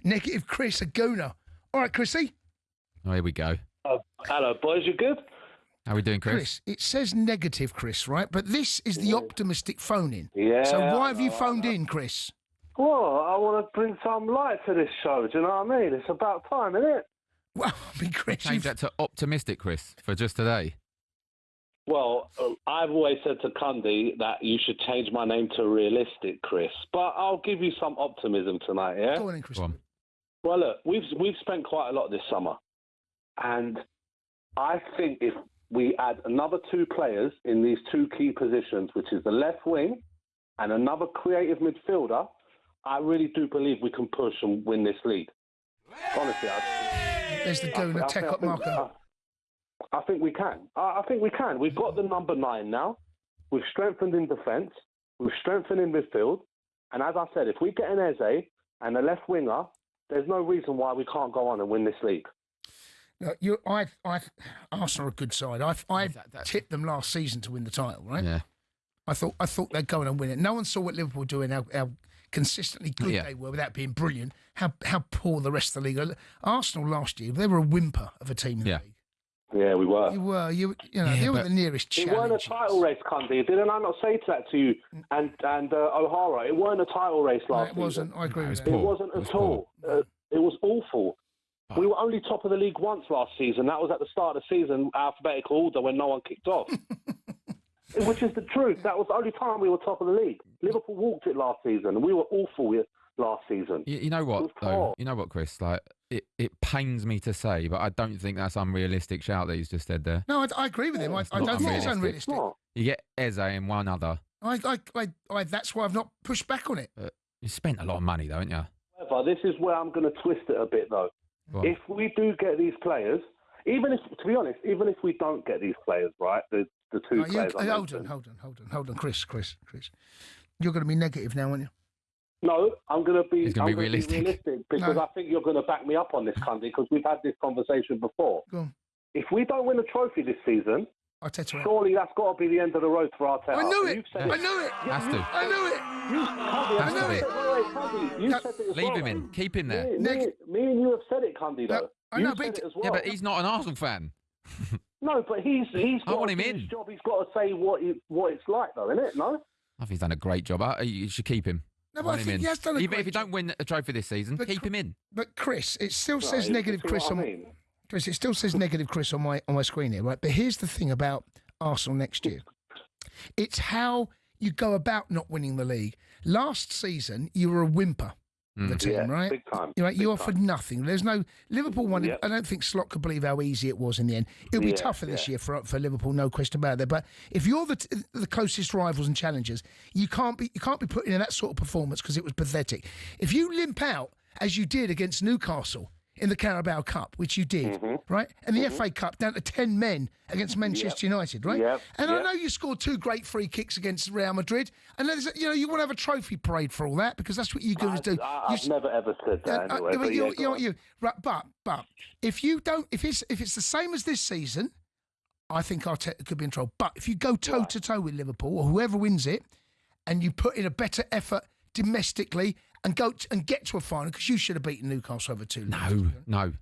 Negative Chris, a gooner. All right, Chrissy. Oh, here we go. Hello, boys. You good? How are we doing, Chris? Chris, it says negative, Chris, right? But this is the optimistic phone-in. Yeah. So why have you phoned in, Chris? Well, I want to bring some light to this show. Do you know what I mean? It's about time, isn't it? Well, I mean, Chris, Change that to optimistic, Chris, for just today. Well, I've always said to Cundy that you should change my name to realistic, Chris. But I'll give you some optimism tonight, yeah? Go on in, Chris. Go on. Well, look, we've spent quite a lot this summer. And I think if we add another 2 players in these 2 key positions, which is the left wing and another creative midfielder, I really do believe we can push and win this league. Honestly, There's the gooner, tech up marker. I think we can. I think we can. We've got the number 9 now. We've strengthened in defence. We've strengthened in midfield. And as I said, if we get an Eze and a left winger, there's no reason why we can't go on and win this league. Arsenal are a good side. I tipped them last season to win the title, right? Yeah. I thought they'd go on and win it. No one saw what Liverpool were doing, how consistently good they were without being brilliant, how poor the rest of the league. Arsenal last year, they were a whimper of a team in the league. Yeah, we were. You were the nearest challenge. It weren't a title race, Cundy. Didn't I not say that to you and O'Hara? It weren't a title race last season. It wasn't. I agree with that. It wasn't at all. It was awful. We were only top of the league once last season. That was at the start of the season, alphabetical order, when no one kicked off. Which is the truth. That was the only time we were top of the league. Liverpool walked it last season, and we were awful last season. You know what, though? You know what, Chris? Like, it pains me to say, but I don't think that's unrealistic shout that he's just said there. No, I agree with him. I don't think it's unrealistic. You get Eze and one other. That's why I've not pushed back on it. You spent a lot of money, though, haven't you? However, this is where I'm going to twist it a bit, though. If we do get these players, to be honest, even if we don't get these players, right, the 2 players. Hold on, Chris. You're going to be negative now, aren't you? No, I'm going to be realistic because I think you're going to back me up on this, Cundy, because we've had this conversation before. Go on. If we don't win a trophy this season, Arteta surely that's got to be the end of the road for Arteta. I knew it. Has to. I knew it. You said it as Leave well. him in. Keep him there. Me and you have said it, Cundy, though. I know, you said it as well. Yeah, but he's not an Arsenal fan. No, but he's got I want to him do in. his job. He's got to say what it's like, though, isn't it? No? I think he's done a great job. You should keep him. No, but I think he has done a Even great if you don't win a trophy this season, keep him in. But Chris, it still says negative Chris on. Chris, it still says negative Chris on my screen here, right? But here's the thing about Arsenal next year. It's how you go about not winning the league. Last season, you were a whimper. The team, right? Big time. You offered nothing. There's no Liverpool won. I don't think Slot could believe how easy it was in the end. It'll be tougher this year for Liverpool, no question about that. But if you're the closest rivals and challengers, you can't be putting in that sort of performance because it was pathetic. If you limp out as you did against Newcastle in the Carabao Cup, which you did, right? And the FA Cup down to 10 men against Manchester United, right? I know you scored 2 great free kicks against Real Madrid. And you want to have a trophy parade for all that because that's what you guys do. I've never ever said that anyway. But if you don't, if it's the same as this season, I think Arteta could be in trouble. But if you go toe to toe with Liverpool or whoever wins it, and you put in a better effort domestically and get to a final, because you should have beaten Newcastle over 2. No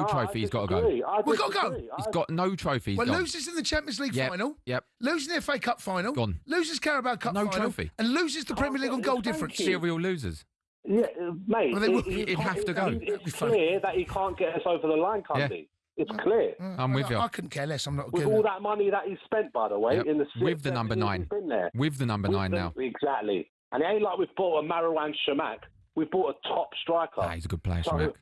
trophy. He's got to go. We've got to go. He's got no trophy. Well, loses in the Champions League final. Yep. Loses the FA Cup final. Gone. Loses Carabao Cup final. Trophy. And loses the Premier League on goal difference. Serial losers. Yeah, mate. Well, he'd have to go. It's clear that he can't get us over the line, Cundy. It's clear. I'm with you. I couldn't care less. I'm not with all that money that he's spent, by the way, in the with the number 9. With the number 9 now. Exactly. And it ain't like we've bought a Marouane Chamakh. We bought a top striker. He's a good player, Chamakh.